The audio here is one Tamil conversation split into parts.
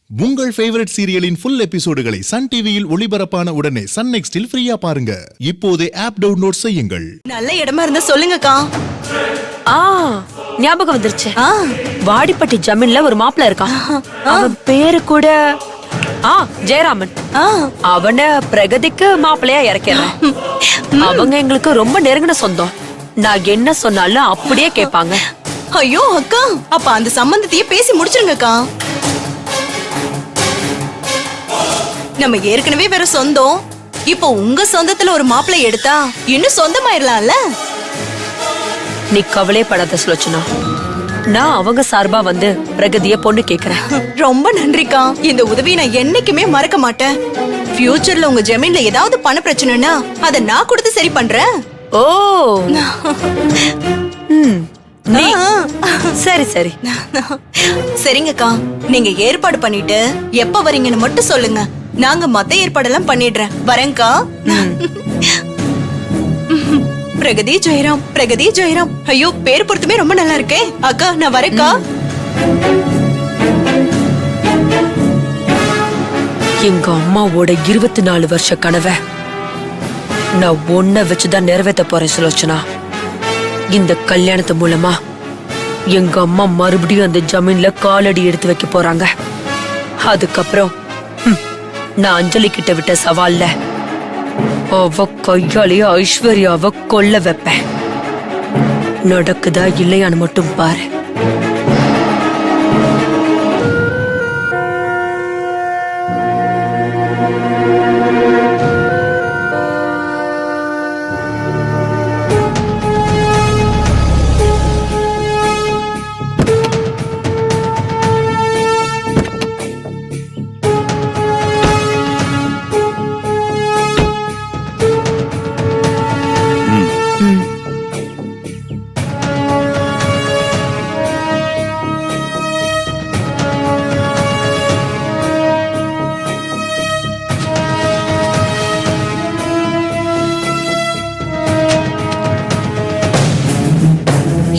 உங்கள் ஃபேவரட் சீரியலின் ஃபுல் எபிசோடுகளை சன் டிவியில் ஒளிபரப்பான உடனே சன் நெக்ஸ்டில் ஃப்ரீயா பாருங்க. இப்போதே ஆப் டவுன்லோட் செய்யுங்கள். நல்ல இடமா இருந்தா சொல்லுங்கக்கா. ஞாபகம் வந்துருச்சு. வாடிப்பட்டி ஜமீன்ல ஒரு மாப்பிள்ள இருக்கான். அவன் பேரு கூட ஜெயராமன். அவன பிரகதிக்கு மாப்பிள்ளையா இறக்கிறேன். அவங்க எங்களுக்கு ரொம்ப நெருங்கின சொந்தம். நான் என்ன சொன்னாலும் அப்படியே கேட்பாங்க. ஐயோ அக்கா, அப்ப அந்த சம்பந்தத்தையே பேசி முடிச்சிருங்கக்கா. நம்ம ஏற்கனவே வேற சொந்தம், இப்போ உங்க சொந்தத்துல ஒரு மாப்பிள்ளை எடுத்தா இன்னும் சொந்தமாயிரலாம்ல. நீ கவலைப்படாத சுலோச்சனா, நான் அவங்க சார்பா வந்து பிரகதிய பொண்ணு கேக்குறேன். ரொம்ப நன்றிக்கா, இந்த உதவியை நான் என்னைக்குமே மறக்க மாட்டேன். ஃபியூச்சர்ல உங்க ஜமீன்ல ஏதாவது பண பிரச்சனைனா அத நான் கொடுத்து சரி பண்றேன். ஓ சரி சரி சரிங்கக்கா, நீங்க ஏற்பாடு பண்ணிட்டு எப்ப வரீங்கன்னு மட்டும் சொல்லுங்க. நாங்க மத்த ஏற்பாடெல்லாம் பண்ணிடுறேன். வரேன்க்கா. பிரகதி ஜெயராம், பிரகதி ஜெயராம். ஐயோ, பேர் பொறுத்துமே ரொம்ப நல்லா இருக்கே. அக்கா நான் வரேன்க்கா. எங்க அம்மாவோட 24 வருஷ கனவை நான் ஒன்ன வச்சுதான் நிறைவேற்ற போறேன் சுலோச்சனா. இந்த கல்யாணத்து மூலமா எங்க அம்மா மறுபடியும் அந்த ஜமீன்ல காலடி எடுத்து வைக்க போறாங்க. அதுக்கப்புறம் நான் அஞ்சலி கிட்ட விட்ட சவால்ல அவ கையாலேயே ஐஸ்வர்யாவை கொல்ல வைப்பேன். நடக்குதா இல்லையான்னு மட்டும் பாரு.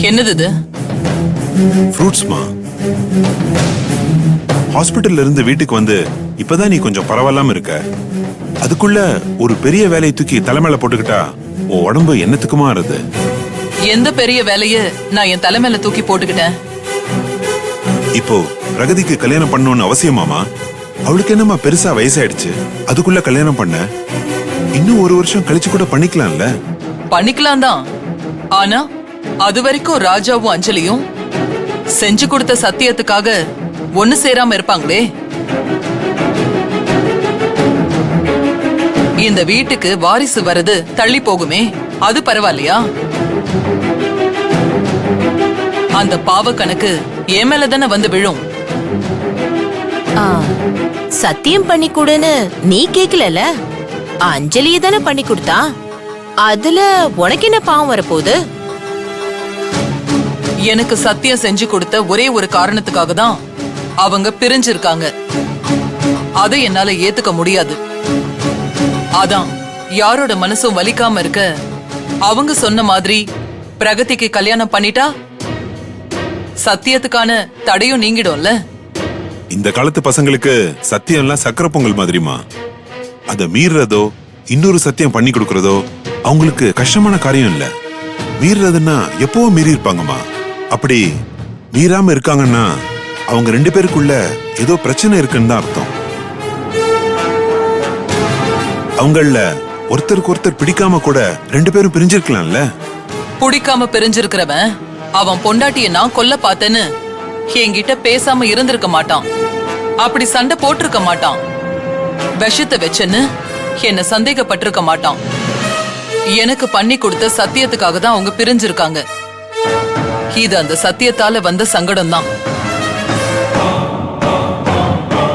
என்னது இது? ஃப்ரூட்ஸ்மா. ஹாஸ்பிட்டல்ல இருந்து வீட்டுக்கு வந்து இப்பதான் நீ கொஞ்சம் பரவாயில்லாம இருக்க. அதுக்குள்ள ஒரு பெரிய வேலையை தூக்கி தலைமையில போட்டுக்கிட்டா உன் உடம்பு என்னத்துக்குமா ஆறுது? எந்த பெரிய வேலைய நான் என் தலைமையில தூக்கி போட்டுக்கிட்டேன்? இப்போ பிரகதிக்கு கல்யாணம் பண்ணணும்னு அவசியமாமா? அவளுக்கு என்னமா பெருசா வயசாயிடுச்சு, அதுக்குள்ள கல்யாணம் பண்ண? இன்னும் ஒரு வருஷம் கழிச்சு கூட பண்ணிக்கலாம்ல? பண்ணிக்கலாம் தான். ஆனா அது வரைக்கும் ராஜாவும் அஞ்சலியும் செஞ்சு கொடுத்த சத்தியத்துக்காக ஒண்ணு சேராம இருப்பாங்களே. இந்த வீட்டுக்கு வாரிசு வரது தள்ளி போகுமே, அது பரவாயில்லையா? அந்த பாவ கணக்கு என் மேல தானே வந்து விழும். சத்தியம் பண்ணி கொடுன்னு நீ கேக்கல, அஞ்சலிய தானே பண்ணி கொடுத்தா. அதுல உனக்கு என்ன பாவம் வரப்போகுது? எனக்கு சத்தியம் செஞ்சு கொடுத்த ஒரே ஒரு காரணத்துக்காக தான் அவங்க பிரிஞ்சிருக்காங்க. அதை என்னால ஏத்துக்க முடியாது. அதான் யாரோட மனசும் வலிக்காம இருக்க அவங்க சொன்ன மாதிரி பிரகதிக்கு கல்யாணம் பண்ணிட்டா சத்தியத்துக்கான தடையும் நீங்கிடும்ல. இந்த காலத்து பசங்களுக்கு சத்தியம் எல்லாம் சக்கரை பொங்கல் மாதிரிமா. அத மீறதோ இன்னொரு சத்தியம் பண்ணி கொடுக்கறதோ அவங்களுக்கு கஷ்டமான காரியம் இல்ல. மீறதுன்னா எப்பவும் மீறி இருப்பாங்கம்மா. அப்படி மீறாம இருக்காங்கன்னா அவங்க 2 பேருக்குள்ள ஏதோ பிரச்சனை இருக்குன்னு தான் அர்த்தம். அவங்கள ஒருத்தருக்கு ஒருத்தர் பிடிக்காம கூட 2 பேரும் பிரிஞ்சிருக்கலாம்ல. பிடிக்காம பிரிஞ்சிருக்கிறவன் அவன் பொண்டாட்டிய நான் கொல்ல பார்த்தேன்னு என்கிட்ட பேசாம இருந்திருக்க மாட்டான். அப்படி சண்டை போட்டிருக்க மாட்டான். விஷத்தை வச்சேன்னு என்ன சந்தேகப்பட்டிருக்க மாட்டான். எனக்கு பண்ணி கொடுத்த சத்தியத்துக்காக தான் அவங்க பிரிஞ்சிருக்காங்க. இது அந்த சத்தியத்தால வந்த சங்கடம் தான்.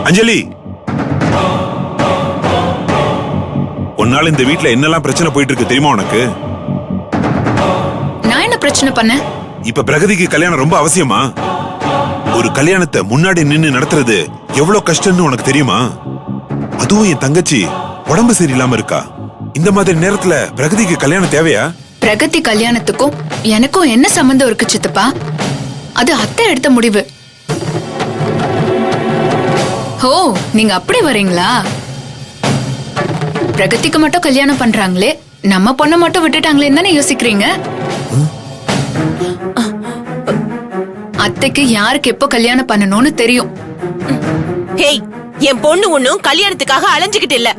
அஞ்சலி, உன்னால இந்த வீட்ல என்னெல்லாம் பிரச்சனை போயிட்டு இருக்கு தெரியுமா உனக்கு? நான் என்ன பிரச்சனை பண்ண? இப்ப பிரகதிக்கு கல்யாணம் ரொம்ப அவசியமா? ஒரு கல்யாணத்தை முன்னாடி நின்னு நடத்துறது எவ்வளவு கஷ்டம்னு உனக்கு தெரியுமா? அதுவும் என் தங்கச்சி உடம்பு சரியில்லாம இருக்கா. இந்த மாதிரி நேரத்துல பிரகதிக்கு கல்யாணம் தேவையா? பிரகதி கல்யாணத்துக்கும் எனக்கும் என்ன சம்பந்தம் இருக்கு சித்தப்பா? அது அத்தை எடுத்த முடிவு. ஓ, நீங்க அப்படி வரீங்களா? பிரகதிக்கு மட்டும் கல்யாணம் பண்றாங்களே, நம்ம பொண்ணை மட்டும் விட்டுட்டாங்களேன்னு தானே யோசிக்கிறீங்க? அத்தைக்கு யாருக்கு எப்போ கல்யாணம் பண்ணணும்னு தெரியும். ஹேய், என் பொண்ணு ஒண்ணும் கல்யாணத்துக்காக அலைஞ்சுகிட்டு இல்ல.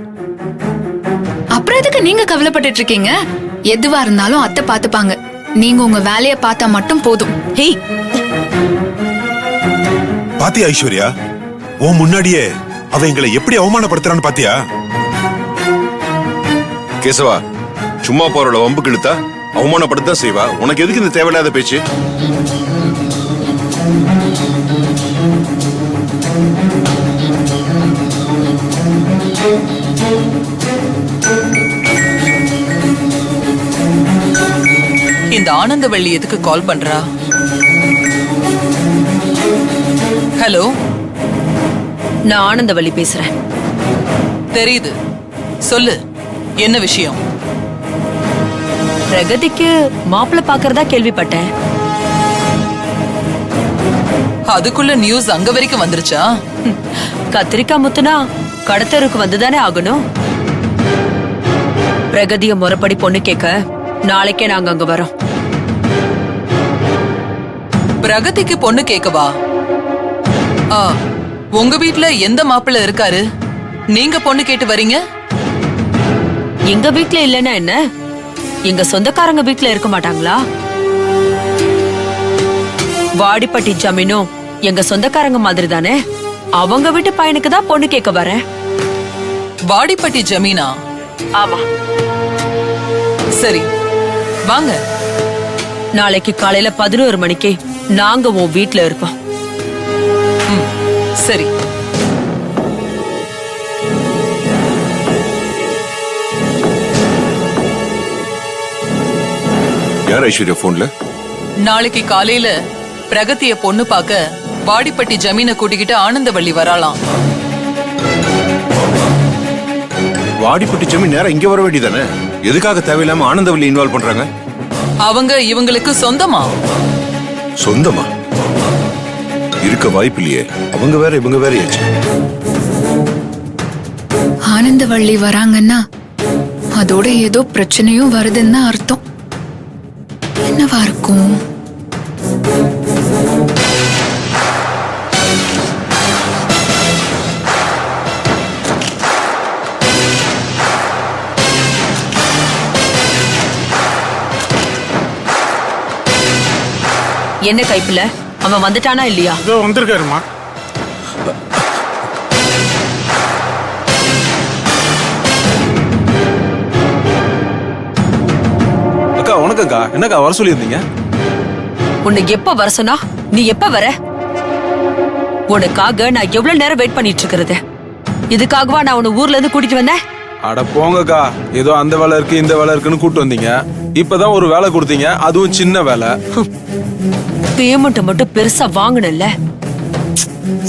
அப்புறம் எதுக்கு நீங்க கவலைப்பட்டுட்டு இருக்கீங்க? எதுவா இருந்தாலும் அத்தை பாத்துப்பாங்க. நீங்க உங்க வேலைய பார்த்தா மட்டும் போதும். ஹேய், பாத்தியா ஐஸ்வர்யா, உன் முன்னாடியே அவ எங்களை எப்படி அவமானப்படுத்துறான்னு பாத்தியா? கேசவா, சும்மா போறவள வம்புக்கு இழுத்தா அவமானப்படுத்தா செய்வா. உனக்கு எதுக்கு இந்த தேவையில்லாத பேச்சு? இந்த ஆனந்தவள்ளி எதுக்கு கால் பண்றா? ஹலோ, நான் ஆனந்தவள்ளி பேசுறேன். தெரியுது, சொல்லு, என்ன விஷயம்? பிரகதிக்கு மாப்பிள்ளை பாக்குறதா கேள்விப்பட்டேன். அதுக்குள்ள நியூஸ் அங்க வரைக்கும் வந்துருச்சா? கத்திரிக்காய் முத்துனா கடத்தருக்கு வந்துதானே ஆகணும். பிரகதிய முறைப்படி பொண்ணு கேட்க நாளைக்கே நாங்க அங்க வரோம். பிரகதிக்கு பொண்ணு கேட்கவா? உங்க வீட்ல எந்த மாப்பிள்ளை இருக்காரு? நீங்க பொண்ணு கேட்டு வரீங்க? எங்க வீட்ல இல்லன்னா என்ன, எங்க சொந்தக்காரங்க வீட்ல இருக்க மாட்டாங்களா? வாடிப்பட்டி ஜமீனும் எங்க சொந்தக்காரங்க மாதிரி தானே. அவங்க வீட்டு பையனுக்கு தான் பொண்ணு கேட்க வரேன். வாடிப்பட்டி ஜமீனா? ஆமா. சரி, வாங்க. நாளைக்கு காலையில 11 மணிக்கு நாங்க உன் வீட்ல இருப்போம். சரி. யார் ஐஸ்வர்யா போன்ல? நாளைக்கு காலையில பிரகதிய பொண்ணு பார்க்க வாடிப்பட்டி ஜமீனை கூட்டிக்கிட்டு ஆனந்தவள்ளி வராளாம். வாடிப்பட்டி ஜமீன் நேரம் இங்க வர வேண்டியதானே? எதுக்காக தேவையில்லாம ஆனந்தவள்ளி இன்வால்வ் பண்றாங்க? அவங்க இவங்களுக்கு சொந்தமா? சொந்தமா இருக்க வாய்ப்பில்லையே. அவங்க வேற இவங்க வேறையாச்சு. ஆனந்தவள்ளி வராங்கன்னா அதோட ஏதோ பிரச்சனையும் வருதுன்னு அர்த்தம். என்னவா இருக்கும்? என்ன கைப்புல, அவன் வந்துட்டானா இல்லையா? வந்திருக்காருமா. அக்கா வணக்கம்க்கா. என்னக்கா வர சொல்லியிருந்தீங்க? உன்னை எப்ப வர சொன்னா? நீ எப்ப வர? உனக்காக நான் எவ்வளவு நேரம் வெயிட் பண்ணிட்டு இருக்கிறது? இதுக்காகவா நான் உன்னை ஊர்ல இருந்து கூட்டிட்டு வந்தேன்? அட போங்கக்கா, ஏதோ அந்த வேலை இருக்கு இந்த வேலை இருக்குன்னு கூட்டு வந்தீங்க. இப்பதான் ஒரு வேலை கொடுத்தீங்க, அதுவும் சின்ன வேலை. பேமெண்ட் மட்டும் பெருசா வாங்கணும்ல.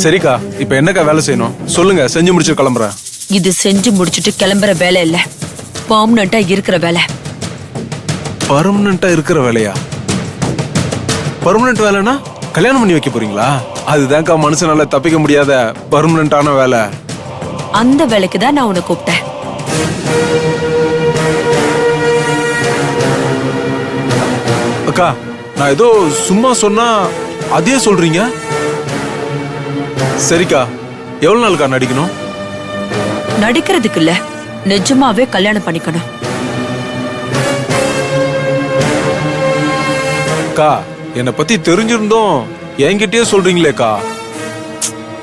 சரிக்கா, இப்ப என்னக்கா வேலை செய்யணும் சொல்லுங்க, செஞ்சு முடிச்சு கிளம்புறேன். இது செஞ்சு முடிச்சிட்டு கிளம்புற வேலை இல்ல, பெர்மனண்டா இருக்கிற வேலை. பர்மனண்டா இருக்கிற வேலையா? பர்மனன்ட் வேலைன்னா கல்யாணம் பண்ணி வைக்க போறீங்களா? அதுதான்க்கா மனுஷனால தப்பிக்க முடியாத பர்மனண்டான வேலை. அந்த வேலைக்கு தான் நான் உன்னை கூப்பிட்டேன். அக்கா, நான் ஏதோ சும்மா சொன்னா அதே சொல்றீங்க. சரிக்கா, எவ்வளவு நாளுக்கா நடிக்கணும்? நடிக்கிறதுக்கு இல்ல, நிஜமாவே கல்யாணம் பண்ணிக்கணும். அக்கா, என்னை பத்தி தெரிஞ்சிருந்தோம் என்கிட்டயே சொல்றீங்களேக்கா.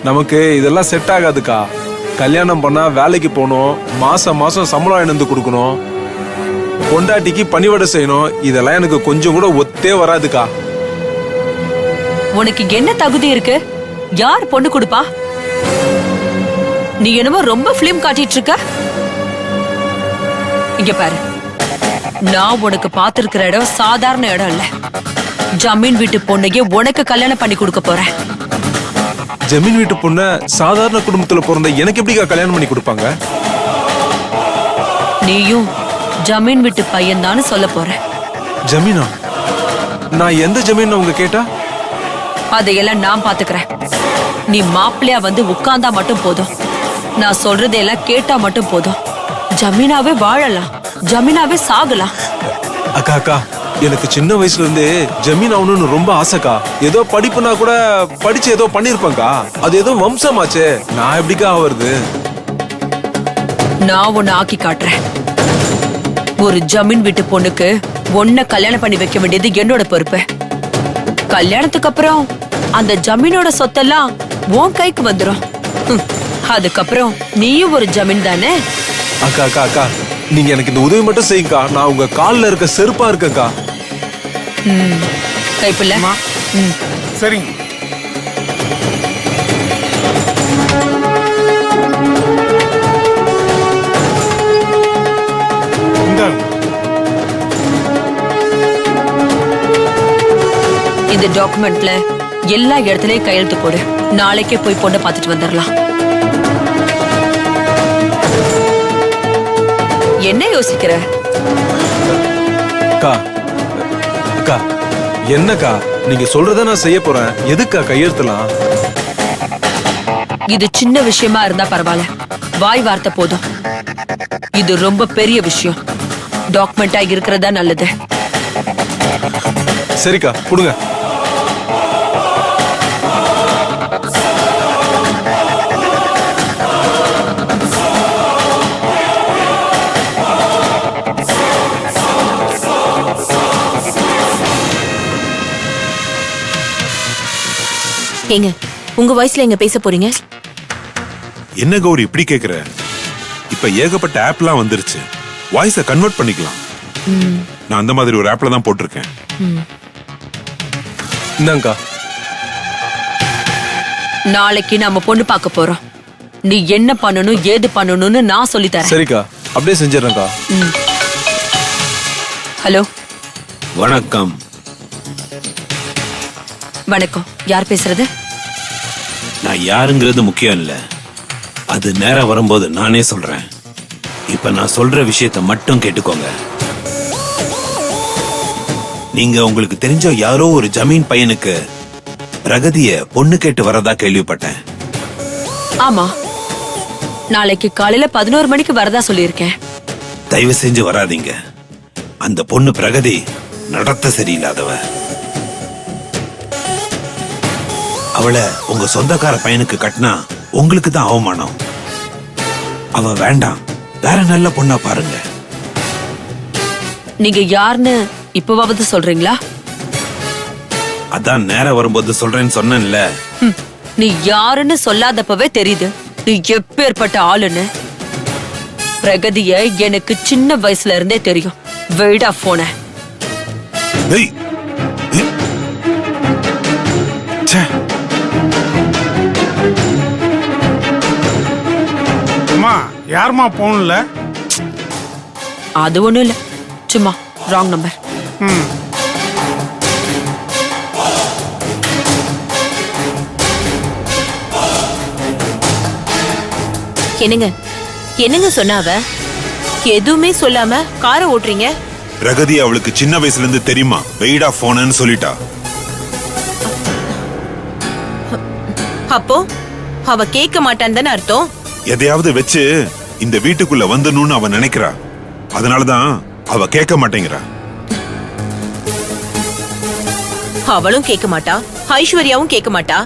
நமக்கு இதெல்லாம் செட் ஆகாதுக்கா. கல்யாணம் பண்ணா வேலைக்கு போகணும், மாசம் மாசம் சம்பளம் இணைந்து கொடுக்கணும், பொண்டாட்டிக்கு பணிவிடை செய்யணும். இதெல்லாம் எனக்கு கொஞ்சம் கூட ஒத்தே வராதுக்கா. உனக்கு என்ன தகுதி இருக்கு? யார் பொண்ணு கொடுப்பா? நீ என்னமோ ரொம்ப பிலிம் காட்டிட்டு இருக்க. இங்க பாரு, நான் உனக்கு பாத்திருக்கிற இடம் சாதாரண இடம் இல்ல. ஜமீன் வீட்டு பொண்ணையே உனக்கு கல்யாணம் பண்ணி கொடுக்க போறேன். ஜமீன் வீட்டு பொண்ண சாதாரண குடும்பத்துல பிறந்த எனக்கு எப்படிக்கா கல்யாணம் பண்ணி கொடுப்பாங்க? நீயும் ஜமீன் வீட்டு பையன் தான்னு சொல்ல போறேன். ஜமீனா? நான் எந்த ஜமீன் உங்க கேட்டா? அதையெல்லாம் நான் பாத்துக்கிறேன். நீ மாப்பிள்ளையா வந்து உட்கார்ந்தா மட்டும் போதும். நான் சொல்றதெல்லாம் கேட்டா மட்டும் போதும். ஜமீனாவே வாழலாம், ஜமீனாவே சாகலாம். அக்கா அக்கா, எனக்கு சின்ன வயசுல இருந்தே ஜமீன் ஆகணும்னு ரொம்ப ஆசைக்கா. ஏதோ படிப்புனா கூட படிச்சு ஏதோ பண்ணிருப்பேன்க்கா. அது ஏதோ வம்சமாச்சே, நான் எப்படிக்கா ஆவறது? நான் உன்னை ஆக்கி காட்டுறேன். ஒரு ஜமீன் வீட்டு பொண்ணுக்கு உன்னை கல்யாணம் பண்ணி வைக்க வேண்டியது என்னோட பொறுப்பு. கல்யாணத்துக்கு அப்புறம் அந்த ஜமீனோட சொத்தெல்லாம் உன் கைக்கு வந்துடும். அதுக்கப்புறம் நீயும் ஒரு ஜமீன் தானே. அக்கா அக்கா அக்கா, நீங்க எனக்கு இந்த உதவி மட்டும் செய்யுங்கக்கா. நான் உங்க கால்ல இருக்க செருப்பா இருக்கேன்க்கா. கைப்பிள்ள. சரிங்க. இந்த டாக்குமெண்ட்ல எல்லா இடத்துலயும் கையெழுத்து போடு. நாளைக்கே போய் பொண்ணை பார்த்துட்டு வந்துடலாம். என்ன யோசிக்கிற? அக்கா அக்கா, என்னக்கா நீங்க சொல்றத நான் செய்ய போறேன். எதுக்கா கையெழுத்தலாம்? இது சின்ன விஷயமா இருந்தா பரவாயில்ல, வாய் வார்த்தை போதும். இது ரொம்ப பெரிய விஷயம். டாக்குமெண்டா இருக்கிறதா நல்லது. சரிக்கா, கொடுங்க. ஏங்க, உங்க வயசுல எங்க பேச போறீங்க? என்ன கௌரி இப்படி கேக்குற? இப்ப ஏகப்பட்ட ஆப்லாம் வந்துருச்சு. வாய்ஸ கன்வெர்ட் பண்ணிக்கலாம். நான் அந்த மாதிரி ஒரு ஆப்ல தான் போட்டிருக்கேன். இந்தாங்கக்கா. நாளைக்கு நாம பொண்ணு பார்க்க போறோம். நீ என்ன பண்ணணும் ஏது பண்ணணும்னு நான் சொல்லி தரேன். சரிக்கா, அப்படியே செஞ்சிடறேன்க்கா. ஹலோ. வணக்கம். வணக்கம். யார் பேசுறது? நான் யாருங்கிறது முக்கியம் இல்ல, அது நேரம் வரும்போது நானே சொல்றேன். இப்ப நான் சொல்ற விஷயத்த மட்டும் கேட்டுக்கோங்க. நீங்க உங்களுக்கு தெரிஞ்ச யாரோ ஒரு ஜமீன் பையனுக்கு பிரகதிய பொண்ணு கேட்டு வரதா கேள்விப்பட்டேன். ஆமா, நாளைக்கு காலையில 11 மணிக்கு வரதா சொல்லியிருக்கேன். தயவு செஞ்சு வராதீங்க. அந்த பொண்ணு பிரகதி நடத்த சரியில்லாதவ. அவளை உங்க சொந்தக்கார பையனுக்கு கட்டினா உங்களுக்கு தான் அவமானம். அவ வேண்டாம், வேற நல்ல பொண்ணா பாருங்க. நீங்க யாருன்னு இப்பவாவது சொல்றீங்களா? அதான் நேரம் வரும்போது சொல்றேன்னு சொன்னேன்ல. நீ யாருன்னு சொல்லாதப்பவே தெரியுது நீ எப்பேற்பட்ட ஆளுன்னு. பிரகதிய எனக்கு சின்ன வயசுல இருந்தே தெரியும். வெயிடா போன. யாருமா போன்ல? அது ஒண்ணும் இல்ல, சும்மா ராங் நம்பர். என்னங்க என்னங்க சொன்னாவ? எதுவுமே சொல்லாம காரை ஓட்டுறீங்க. பிரகதி அவளுக்கு சின்ன வயசுல இருந்து தெரியுமா, வெயிடா போனன்னு சொல்லிட்டா. அப்போ அவ கேட்க மாட்டான்னு தானே அர்த்தம்? எதையாவது வச்சு இந்த வீட்டுக்குள்ள வந்துடணும்னு அவ நினைக்கிறா. அதனாலதான் அவ கேட்க மாட்டேங்கிறா. அவளும் கேட்க மாட்டா, ஐஸ்வர்யாவும் கேட்க மாட்டா.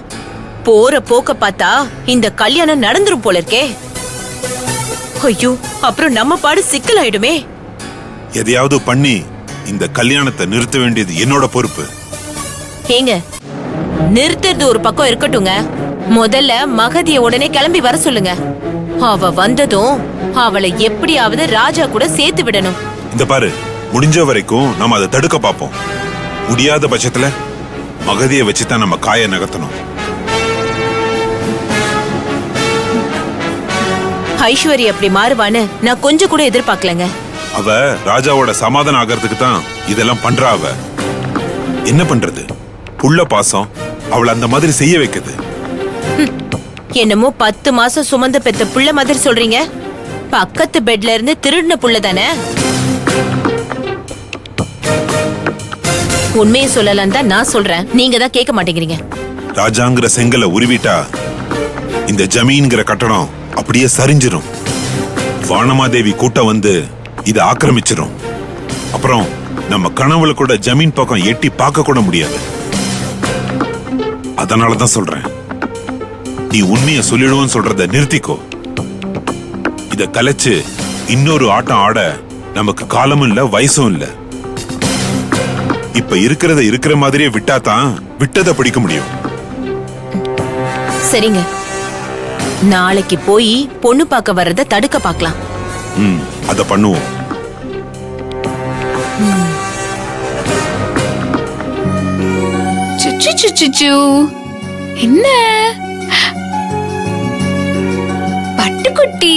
போற போக்க பார்த்தா இந்த கல்யாணம் நடந்துரும் போல இருக்கே. ஐயோ, அப்புறம் நம்ம பாடு சிக்கல் ஆயிடுமே. எதையாவது பண்ணி இந்த கல்யாணத்தை நிறுத்த வேண்டியது என்னோட பொறுப்பு. ஏங்க, நிறுத்துறது ஒரு பக்கம் இருக்கட்டுங்க. முதல்ல மகதிய உடனே கிளம்பி வர சொல்லுங்க. அவ வந்ததும் அவளை எப்படியாவது ராஜா கூட சேர்த்து விடணும். இந்த பாரு, முடிஞ்ச வரைக்கும் நாம அதை தடுக்க பார்ப்போம். முடியாத பட்சத்துல மகதியை வச்சுதான் நம்ம காய நகர்த்தணும். ஐஸ்வர்யா அப்படி மாறுவான்னு நான் கொஞ்சம் கூட எதிர்பார்க்கலங்க. அவ ராஜாவோட சமாதானம் ஆகிறதுக்கு தான் இதெல்லாம் பண்றா. அவ என்ன பண்றது? புள்ள பாசம் அவளை அந்த மாதிரி செய்ய வைக்குது. என்னமோ 10 மாசம் சுமந்த பெத்த புள்ள மாதிரி சொல்றீங்க. பக்கத்து பெட்ல இருந்து திருடின புள்ள தானே. உண்மையை சொல்லலாம் தான் நான் சொல்றேன். நீங்க தான் கேட்க மாட்டேங்கிறீங்க. ராஜாங்கிற செங்கலை உருவிட்டா இந்த ஜமீன்கிற கட்டடம் அப்படியே சரிஞ்சிரும். வானமாதேவி கூட்டம் வந்து இதை ஆக்கிரமிச்சிரும். அப்புறம் நம்ம கனவுல கூட ஜமீன் பக்கம் எட்டி பார்க்க கூட முடியாது. அதனாலதான் சொல்றேன், நீ உண்மையை சொல்லிடுவோன்னு சொல்றத நிறுத்திக்கோ. இத கலைச்சு இன்னொரு ஆட்டம் ஆட நமக்கு காலமும் இல்ல, வயசும் இல்ல. இப்ப இருக்கிறத இருக்கிற மாதிரியே விட்டாதான் விட்டதை பிடிக்க முடியும். சரிங்க, நாளைக்கு போய் பொண்ணு பார்க்க வர்றத தடுக்க பார்க்கலாம். அத பண்ணுவோம். சுச்சு என்ன பட்டுக்குட்டி,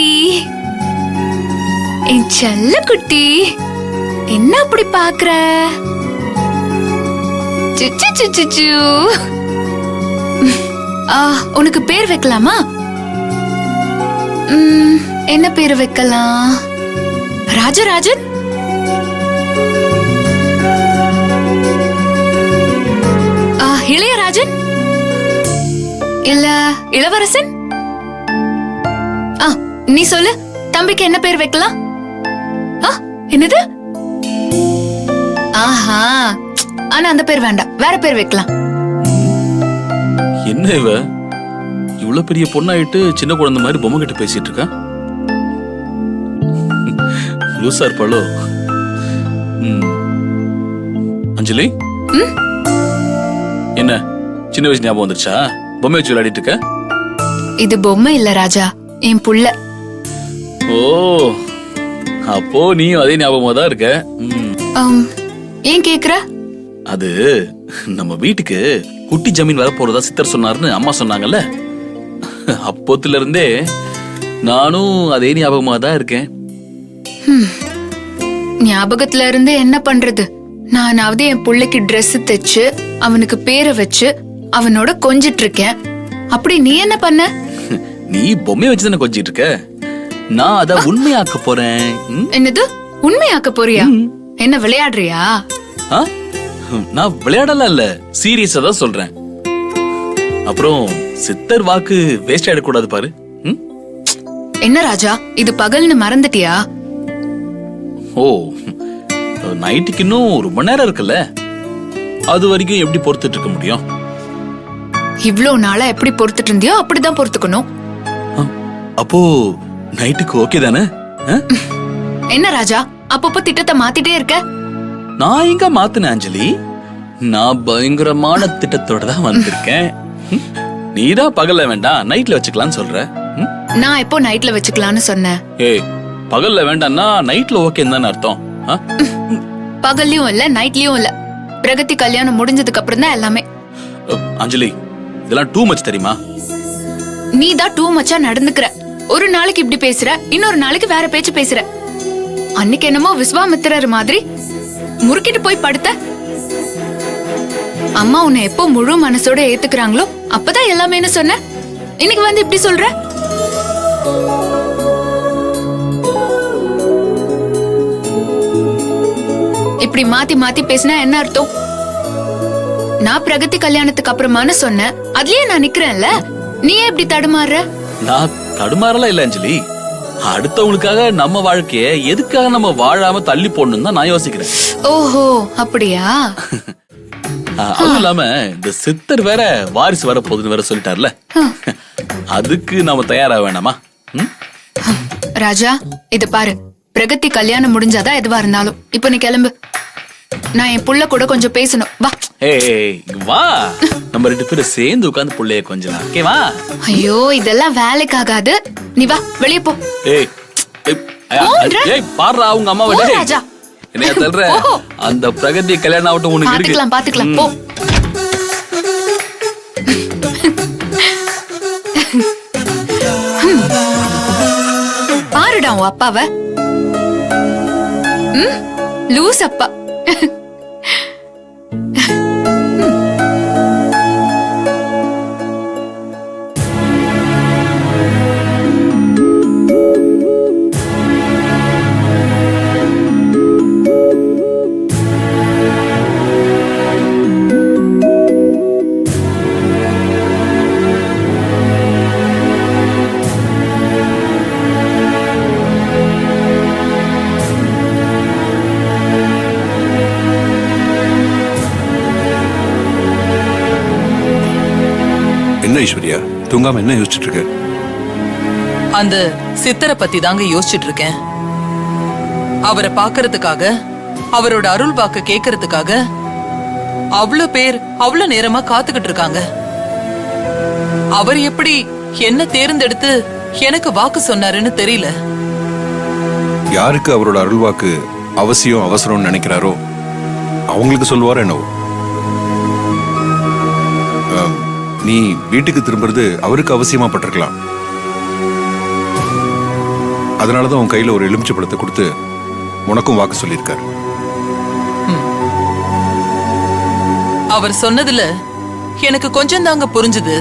என் செல்ல குட்டி, என்ன அப்படி பாக்குற? சுச்சு சுச்சு. உனக்கு பேர் வைக்கலாமா? என்ன பேர் வைக்கலாம்? ராஜராஜன், இளையராஜன், இல்ல இளவரசன்? நீ சொல்லு, தம்பிக்கு என்ன பேர் வைக்கலாம்? என்னது? ஆஹா, ஆனா அந்த பேர் வேண்டாம், வேற பேர் வைக்கலாம். என்ன இவ இவ்வளவு பெரிய பொண்ணாயிட்டு சின்ன குழந்தை மாதிரி பொம்மை கிட்ட பேசிட்டு இருக்கா? லூசா இருப்பாளோ? அஞ்சலி, என்ன சின்ன வயசு ஞாபகம் வந்துருச்சா? பொம்மை வச்சு விளையாடிட்டு இருக்க? இது பொம்மை இல்ல ராஜா, என் புள்ள. ஓ, அப்போ நீயும் அதே ஞாபகமா தான் இருக்க. ஏன் கேக்குற? அது நம்ம வீட்டுக்கு குட்டி ஜமீன் வர போறதா சித்தர் சொன்னாருன்னு அம்மா சொன்னாங்கல்ல, அப்போத்துல இருந்தே நானும் அதே ஞாபகமா தான் இருக்கேன். ஞாபகத்துல இருந்து என்ன பண்றது? நானாவது என் புள்ளைக்கு ட்ரெஸ் தைச்சு அவனுக்கு பேரை வச்சு அவனோட கொஞ்சிட்டு இருக்கேன். அப்படி நீ என்ன பண்ண? நீ பொம்மையை வச்சுதானே கொஞ்சிட்டு இருக்க, நான் அத உண்மையாக்க போறேன். என்னது உண்மையாக்க போறியா? என்ன விளையாடுறியா? நான் விளையாடலாம் இல்ல, சீரியஸா தான் சொல்றேன். அப்புறம் சித்தர் வாக்கு வேஸ்ட் ஆயிடக்கூடாது பாரு. என்ன ராஜா, இது பகல்னு மறந்துட்டியா? ஓ, நைட்டுக்கு இன்னும் ரொம்ப நேரம் இருக்குல்ல, அது வரைக்கும் எப்படி பொறுத்துட்டு இருக்க முடியும்? இவ்ளோ நாளா எப்படி பொறுத்துட்டு இருந்தியோ அப்படிதான் பொறுத்துக்கணும். அப்போ நைட்டுக்கு ஓகே தானே? என்ன ராஜா, அப்பப்போ திட்டத்தை மாத்திட்டே இருக்க? நான் எங்க மாத்தினேன் அஞ்சலி, நான் பயங்கரமான திட்டத்தோட தான் வந்திருக்கேன். நீதான் பகல்ல வேண்டாம் நைட்ல வச்சுக்கலாம்னு சொல்ற. நான் எப்போ நைட்ல வச்சுக்கலாம்னு சொன்னேன்? ஏய், பகல்ல வேண்டாம்னா நைட்ல ஓகேன்னு தானே அர்த்தம். பகல்லையும் இல்ல நைட்லயும் இல்ல, பிரகதி கல்யாணம் முடிஞ்சதுக்கு அப்புறம் தான் எல்லாமே. அஞ்சலி, இதெல்லாம் டூ மச் தெரியுமா? நீ தான் டூ மச்சா நடந்துக்கிற. ஒரு நாளைக்கு இப்படி பேசுற, இன்னொரு நாளைக்கு வேற பேச்சு பேசுற. அன்னைக்கு என்னமோ விஸ்வாமித்திரர் மாதிரி முறுக்கிட்டு போய் படுத்த. அம்மா உன்னை எப்போ முழு மனசோட ஏத்துக்கிறாங்களோ அப்பதான் எல்லாமே சொன்ன. இன்னைக்கு வந்து இப்படி சொல்ற. இப்படி மாத்தி மாத்தி பேசினா என்ன அர்த்தம்? நான் பிரகதி கல்யாணத்துக்கு அப்புறமானு சொன்னேன், அதுலயே நான் நிக்கிறேன்ல, நீ ஏன் இப்படி தடுமாறுற? நான் தடுமாறலாம் இல்ல அஞ்சலி, அடுத்தவங்களுக்காக நம்ம வாழ்க்கைய எதுக்காக நம்ம வாழாம தள்ளி போடணும் தான் நான் யோசிக்கிறேன். ஓஹோ, அப்படியா? அதுவும் இல்லாம இந்த சித்தர் வேற வாரிசு வர போகுதுன்னு வேற சொல்லிட்டார்ல, அதுக்கு நாம தயாராக வேணாமா? ராஜா, இது பாரு, பிரகதி கல்யாணம் முடிஞ்சாதான் எதுவா இருந்தாலும். இப்ப நீ கிளம்பு, நான் என் புள்ள கூட கொஞ்சம் பேசணும். வா. ஏய் வா, நம்ம ரெண்டு பேரும் சேர்ந்து உட்கார்ந்து புள்ளைய கொஞ்சலாம். ஓகே வா. ஐயோ, இதெல்லாம் வேலைக்கு ஆகாது. நீ வா, வெளிய போ. ஏய் ஏய் பாருடா உங்க அம்மாவை. டேய் ராஜா, என்னைய தள்ளுற? அந்த பிரகதி கல்யாணம் ஆவட்டும், உனக்கு இருக்கு. பாத்துக்கலாம் போ. பாருடா உன் அப்பாவை. லூஸ் அப்பா. ஐஸ்வர்யா தூங்காம என்ன யோசிச்சுட்டு இருக்க? அந்த சித்தரை பத்தி தாங்க யோசிச்சுட்டு இருக்கேன். அவரை பாக்குறதுக்காக, அவரோட அருள் வாக்கு கேக்குறதுக்காக அவ்வளவு பேர் அவ்வளவு நேரமா காத்துக்கிட்டு இருக்காங்க. அவர் எப்படி என்ன தேர்ந்தெடுத்து எனக்கு வாக்கு சொன்னாருன்னு தெரியல. யாருக்கு அவரோட அருள்வாக்கு அவசியம் அவசரம்னு நினைக்கிறாரோ அவங்களுக்கு சொல்லுவாரோ என்னவோ. நீ வீட்டுக்கு திரும்புறது அவருக்கு அவசியமா பட்டிருக்கலாம். அதனாலதான் உன் கையில ஒரு எலுமிச்சை பழத்தை கொடுத்து உனக்கும் வாக்கு சொல்லியிருக்காரு. அவர் சொன்னதுல எனக்கு கொஞ்சம் தாங்க புரிஞ்சுது,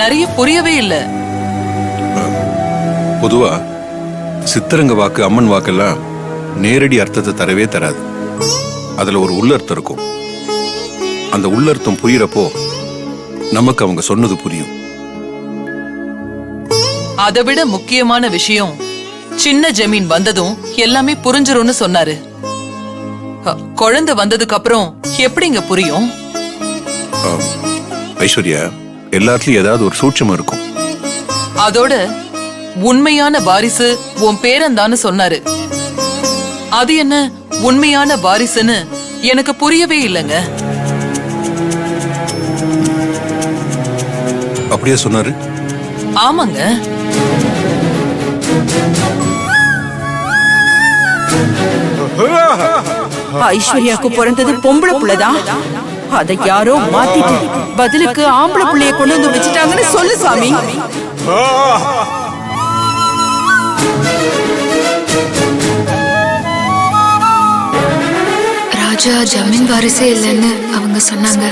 நிறைய புரியவே இல்ல. பொதுவா சித்தரங்க வாக்கு, அம்மன் வாக்கெல்லாம் நேரடி அர்த்தத்தை தரவே தராது. அதுல ஒரு உள்ளர்த்தம் இருக்கும். அந்த உள்ளர்த்தம் புரியறப்போ நமக்கு அவங்க சொன்னது புரியும். அதை விட முக்கியமான விஷயம், சின்ன ஜமீன் வந்ததும் எல்லாமே புரிஞ்சிரும்னு சொன்னாரு. குழந்தை வந்ததுக்கு அப்புறம் எப்படிங்க புரியும்? ஐஸ்வர்யா, எல்லாத்துலயும் ஏதாவது ஒரு சூட்சம் இருக்கும். அதோட உண்மையான வாரிசு உன் பேரன்தான்னு சொன்னாரு. அது என்ன உண்மையான வாரிசுன்னு எனக்கு புரியவே இல்லைங்க. அப்படியே சொன்னாரு? ஆமாங்க. ஐஸ்வர்யாக்கு பிறந்தது பொம்பளை புள்ளதான். அதை யாரோ மாத்திட்டு பதிலுக்கு ஆம்பளை புள்ளைய கொண்டு வந்து வச்சுட்டாங்கன்னு சொல்லு சாமி. ராஜா ஜமீன் வாரிசே இல்லைன்னு அவங்க சொன்னாங்க.